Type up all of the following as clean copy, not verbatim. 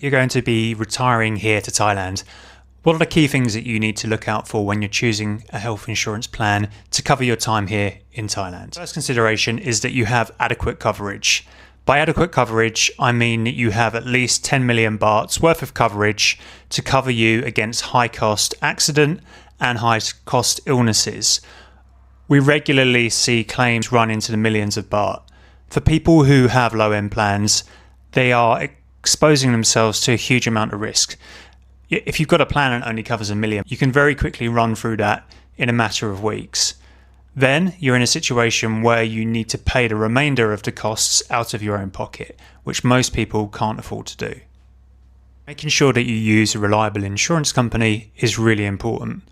you're going to be retiring here to Thailand. What are the key things that you need to look out for when you're choosing a health insurance plan to cover your time here in Thailand? First consideration is that you have adequate coverage. By adequate coverage, I mean that you have at least 10 million bahts worth of coverage to cover you against high-cost accident and high-cost illnesses. We regularly see claims run into the millions of baht. For people who have low-end plans, they are exposing themselves to a huge amount of risk. If you've got a plan that only covers 1 million, you can very quickly run through that in a matter of weeks. Then you're in a situation where you need to pay the remainder of the costs out of your own pocket, which most people can't afford to do. Making sure that you use a reliable insurance company is really important.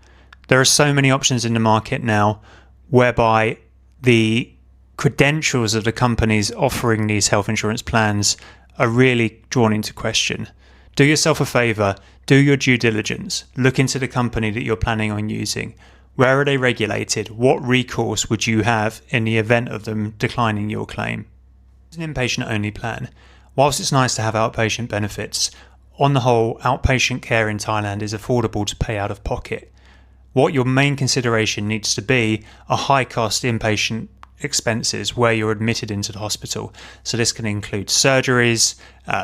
There are so many options in the market now whereby the credentials of the companies offering these health insurance plans are really drawn into question. Do yourself a favour, do your due diligence, look into the company that you're planning on using. Where are they regulated? What recourse would you have in the event of them declining your claim? It's an inpatient only plan. Whilst it's nice to have outpatient benefits, on the whole, outpatient care in Thailand is affordable to pay out of pocket. What your main consideration needs to be are high cost inpatient expenses where you're admitted into the hospital. So this can include surgeries,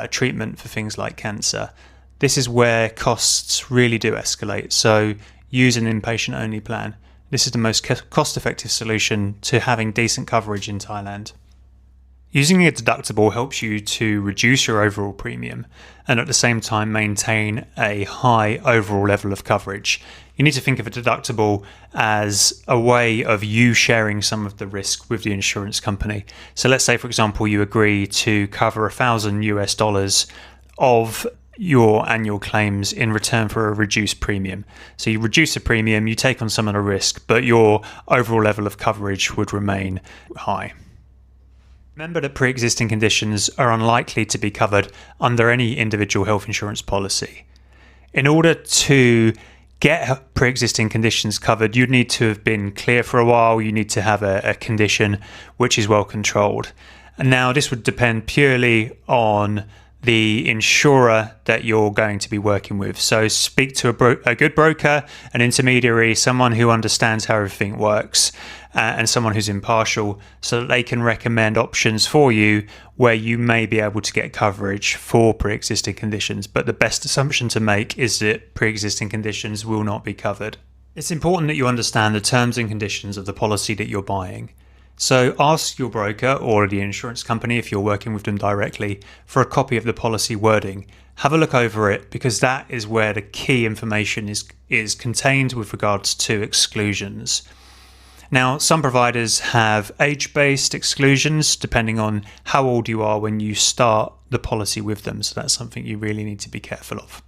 treatment for things like cancer. This is where costs really do escalate. So use an inpatient only plan. This is the most cost-effective solution to having decent coverage in Thailand. Using a deductible helps you to reduce your overall premium and at the same time maintain a high overall level of coverage. You need to think of a deductible as a way of you sharing some of the risk with the insurance company. So let's say, for example, you agree to cover $1,000 of your annual claims in return for a reduced premium. So you reduce the premium, you take on some of the risk, but your overall level of coverage would remain high. Remember that pre-existing conditions are unlikely to be covered under any individual health insurance policy. In order to get pre-existing conditions covered, you'd need to have been clear for a while. You need to have a condition which is well controlled. And now this would depend purely on the insurer that you're going to be working with. So speak to a good broker, an intermediary, someone who understands how everything works, and someone who's impartial so that they can recommend options for you where you may be able to get coverage for pre-existing conditions. But the best assumption to make is that pre-existing conditions will not be covered. It's important that you understand the terms and conditions of the policy that you're buying. So ask your broker or the insurance company, if you're working with them directly, for a copy of the policy wording. Have a look over it because that is where the key information is contained with regards to exclusions. Now, some providers have age-based exclusions depending on how old you are when you start the policy with them. So that's something you really need to be careful of.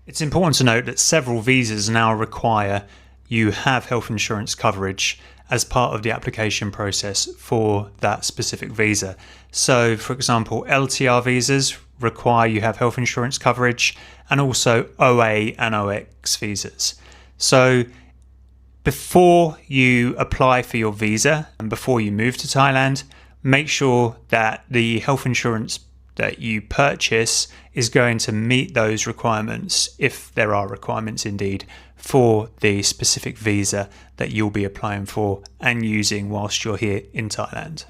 It's important to note that several visas now require you have health insurance coverage as part of the application process for that specific visa. So, for example, LTR visas require you have health insurance coverage, and also OA and OX visas. So before you apply for your visa and before you move to Thailand, make sure that the health insurance that you purchase is going to meet those requirements, if there are requirements indeed, for the specific visa that you'll be applying for and using whilst you're here in Thailand.